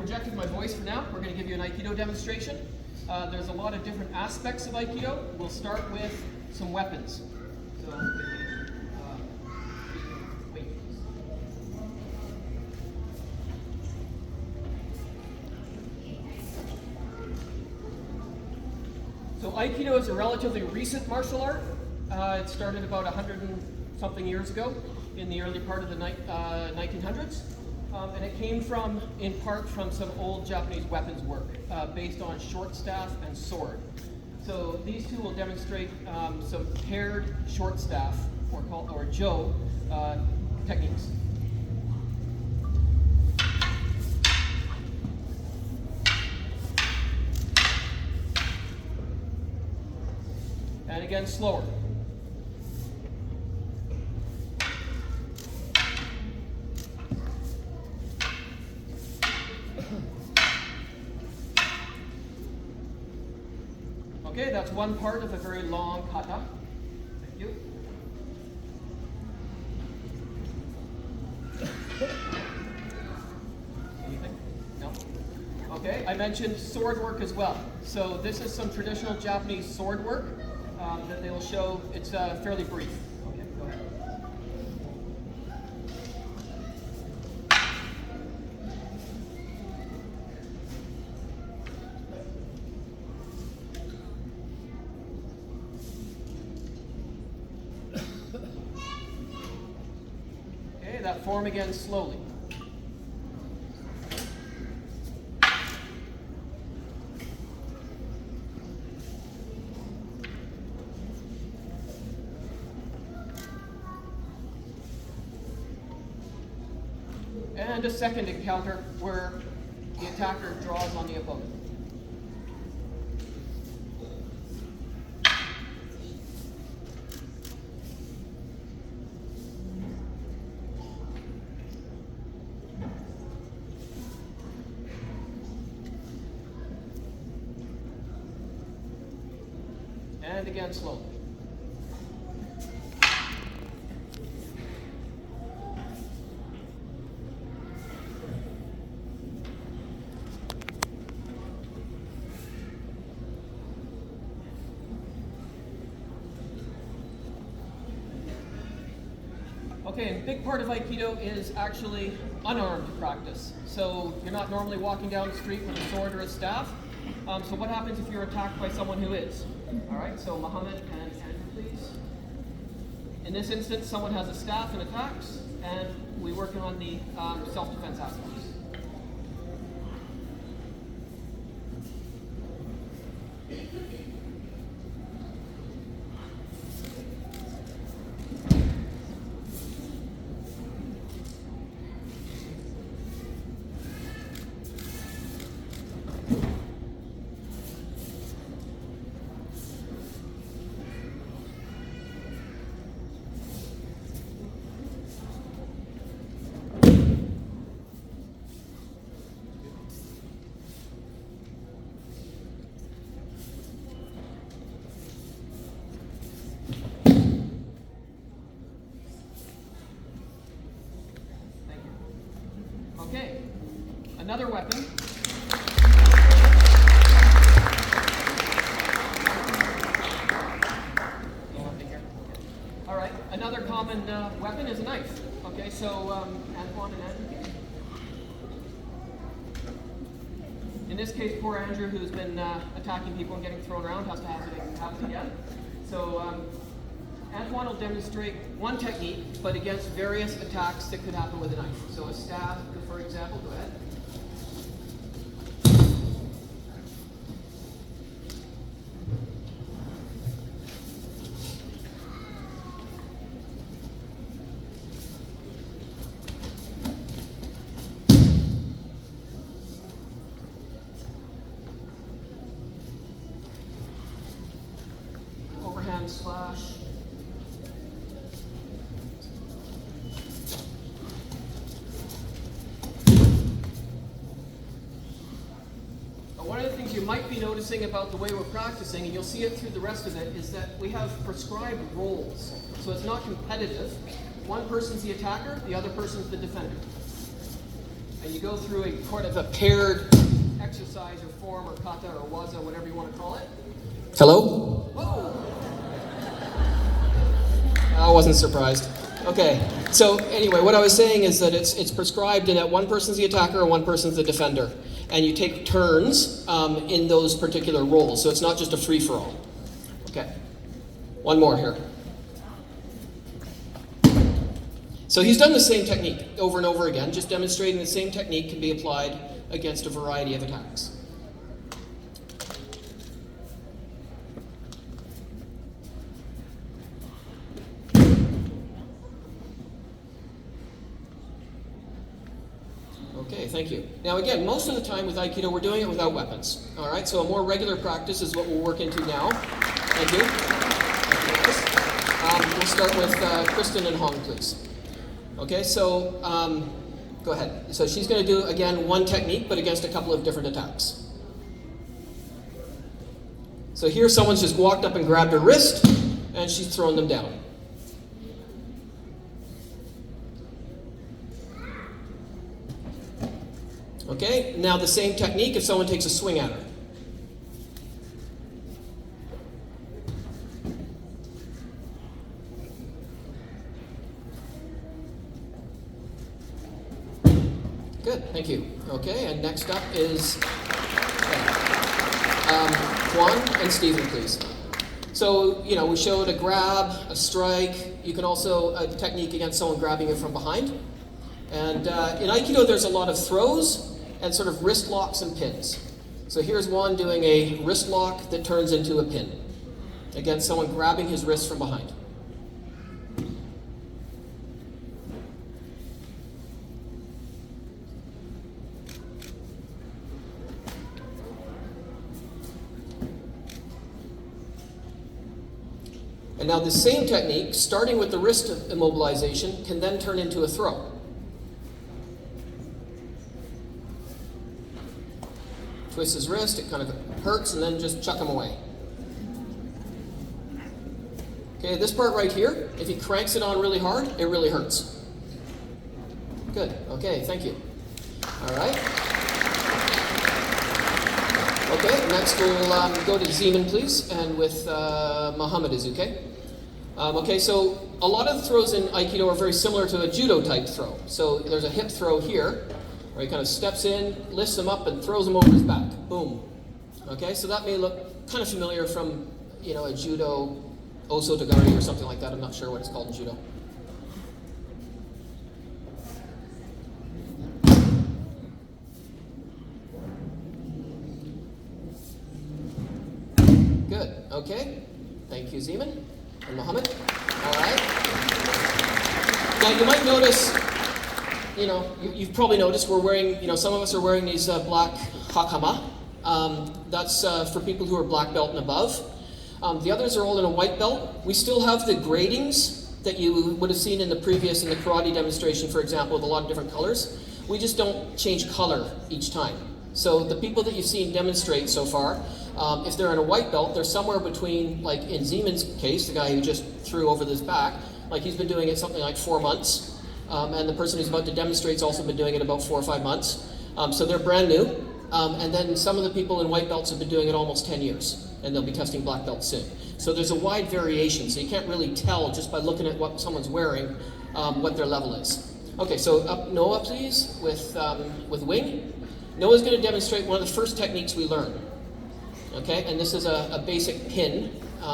projecting my voice for now. We're going to give you an Aikido demonstration. There's a lot of different aspects of Aikido. We'll start with some weapons. So, wait. So Aikido is a relatively recent martial art. It started about 100 and something years ago in the early part of the 1900s. And it came in part from some old Japanese weapons work based on short staff and sword. So these two will demonstrate some paired short staff, or jo, techniques. And again, slower. Okay, that's one part of a very long kata. Thank you. Anything? No? Okay, I mentioned sword work as well. So this is some traditional Japanese sword work that they will show. It's fairly brief. Okay, go ahead. Okay, that form again slowly. And a second encounter where the attacker draws on the opponent. And again slowly. Okay, and a big part of Aikido is actually unarmed practice. So you're not normally walking down the street with a sword or a staff. So what happens if you're attacked by someone who is? All right, so Muhammad and Andrew, please. In this instance, someone has a staff and attacks, and we work on the self-defense aspects. Okay, another weapon. All right, another common weapon is a knife. Okay, so Antoine and Andrew. In this case, poor Andrew, who's been attacking people and getting thrown around, has to have it happen again. So Antoine will demonstrate one technique, but against various attacks that could happen with a knife. So a stab, for example, go ahead. Overhand slash. One of the things you might be noticing about the way we're practicing, and you'll see it through the rest of it, is that we have prescribed roles. So it's not competitive. One person's the attacker, the other person's the defender. and you go through a kind of a paired exercise or form or kata or waza, whatever you want to call it. Hello? Whoa! I wasn't surprised. Okay, so anyway, what I was saying is that it's prescribed in that one person's the attacker and one person's the defender. And you take turns in those particular roles, so it's not just a free-for-all. Okay, one more here. So he's done the same technique over and over again, just demonstrating the same technique can be applied against a variety of attacks. Okay, thank you. Now again, most of the time with Aikido, we're doing it without weapons. All right, so a more regular practice is what we'll work into now. Thank you. We'll start with Kristen and Hong, please. Okay, so go ahead. So she's going to do, again, one technique, but against a couple of different attacks. So here someone's just walked up and grabbed her wrist, and she's thrown them down. Okay, now the same technique if someone takes a swing at her. Good, thank you. Okay, and next up is Juan and Stephen, please. So, you know, we showed a grab, a strike. You can also, a technique against someone grabbing you from behind. And in Aikido, there's a lot of throws and sort of wrist locks and pins. So here's one doing a wrist lock that turns into a pin. Again, someone grabbing his wrist from behind. And now the same technique, starting with the wrist immobilization, can then turn into a throw. Twist his wrist, it kind of hurts, and then just chuck him away. Okay, this part right here, if he cranks it on really hard, it really hurts. Good, okay, thank you. All right. Okay, next we'll go to Zeman, please, and with Muhammad Izuke. Okay, so a lot of the throws in Aikido are very similar to a judo type throw. So there's a hip throw here, where he kind of steps in, lifts him up, and throws him over his back. Boom. Okay, so that may look kind of familiar from, you know, a judo oso tagari or something like that. I'm not sure what it's called in judo. Good. Okay. Thank you, Zeman and Muhammad. All right. Now you might notice, you know, you've probably noticed we're wearing, you know, some of us are wearing these black hakama. That's for people who are black belt and above. The others are all in a white belt. We still have the gradings that you would have seen in the previous, in the karate demonstration, for example, with a lot of different colors. We just don't change color each time. So the people that you've seen demonstrate so far, if they're in a white belt, they're somewhere between, like in Zeman's case, the guy who just threw over his back, like he's been doing it something like 4 months. And the person who's about to demonstrate's also been doing it about 4 or 5 months. So they're brand new. And then some of the people in white belts have been doing it almost 10 years, and they'll be testing black belts soon. So there's a wide variation, so you can't really tell just by looking at what someone's wearing what their level is. Okay, so up Noah, please, with Wing. Noah's going to demonstrate one of the first techniques we learn. Okay, and this is a basic pin,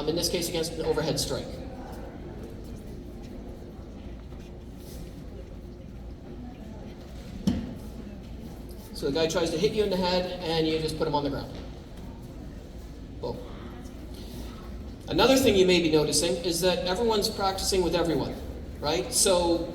in this case against an overhead strike. So the guy tries to hit you in the head, and you just put him on the ground. Boom. Another thing you may be noticing is that everyone's practicing with everyone, right? So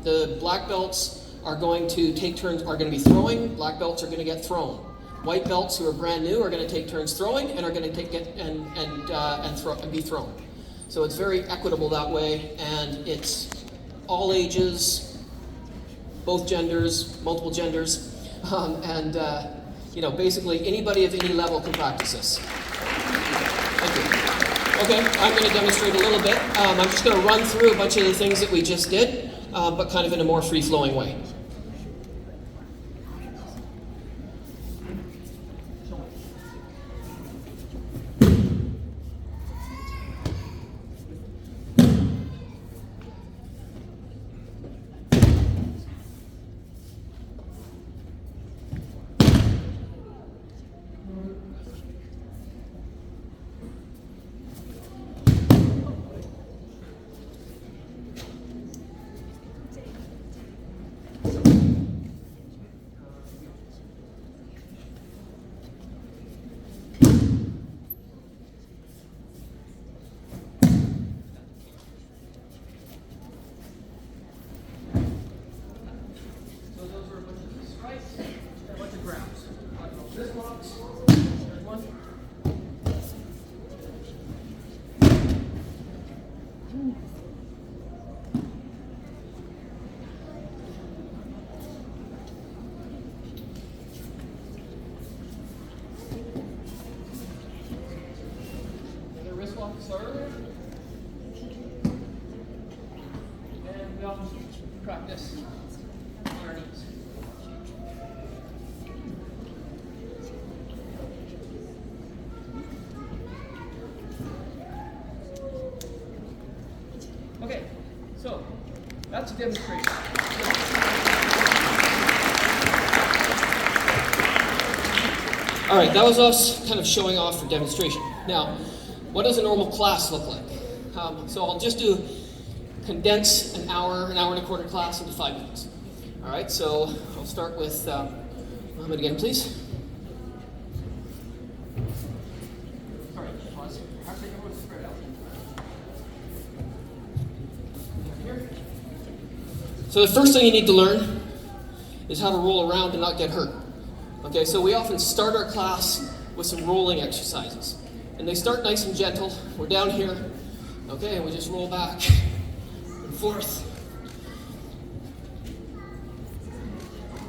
the black belts are going to take turns, are going to be throwing. Black belts are going to get thrown. White belts who are brand new are going to take turns throwing and are going to take and be thrown. So it's very equitable that way, and it's all ages, both genders, multiple genders. You know, basically anybody of any level can practice this. Thank you. Okay, I'm going to demonstrate a little bit. I'm just going to run through a bunch of the things that we just did, but kind of in a more free-flowing way. practice on our knees. Okay, so that's a demonstration. All right, that was us kind of showing off for demonstration. Now, what does a normal class look like? So I'll just condense an hour and a quarter class into 5 minutes. All right, so I'll start with Mohammed again, please. Sorry, pause. How should everyone spread out? Here. So the first thing you need to learn is how to roll around and not get hurt. Okay, so we often start our class with some rolling exercises. And they start nice and gentle. We're down here, okay, and we just roll back and forth.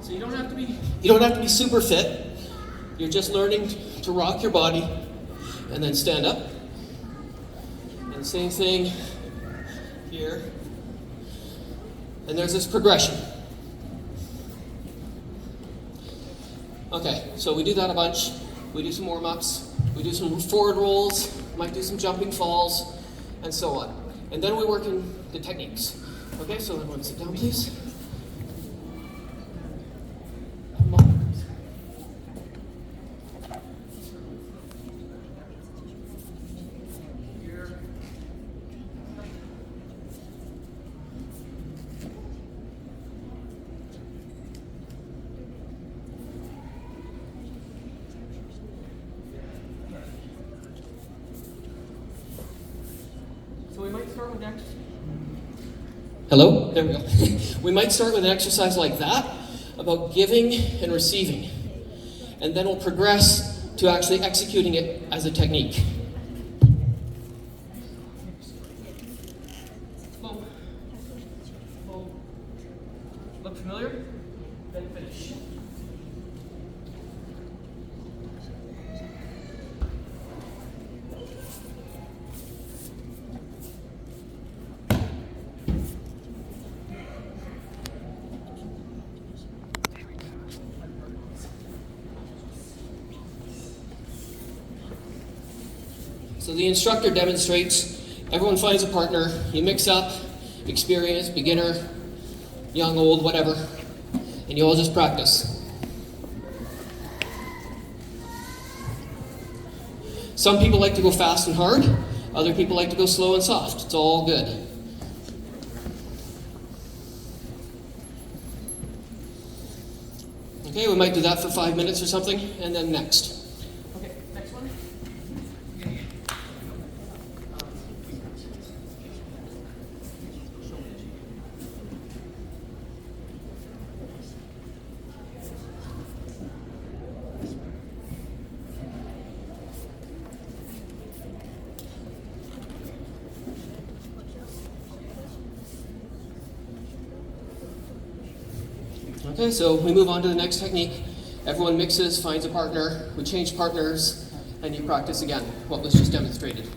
So you don't have to be super fit. You're just learning to rock your body and then stand up. And same thing here. And there's this progression. Okay, so we do that a bunch. We do some warm-ups. We do some forward rolls, might do some jumping falls, and so on. And then we work in the techniques. Okay, so everyone sit down, please. So we might start with next. Hello? There we go. We might start with an exercise like that, about giving and receiving. And then we'll progress to actually executing it as a technique. Slow. Slow. Look familiar? Then finish. So the instructor demonstrates, everyone finds a partner, you mix up, experienced, beginner, young, old, whatever, and you all just practice. Some people like to go fast and hard, other people like to go slow and soft. It's all good. Okay, we might do that for 5 minutes or something, and then next. Okay, so we move on to the next technique. Everyone mixes, finds a partner, we change partners, and you practice again what was just demonstrated.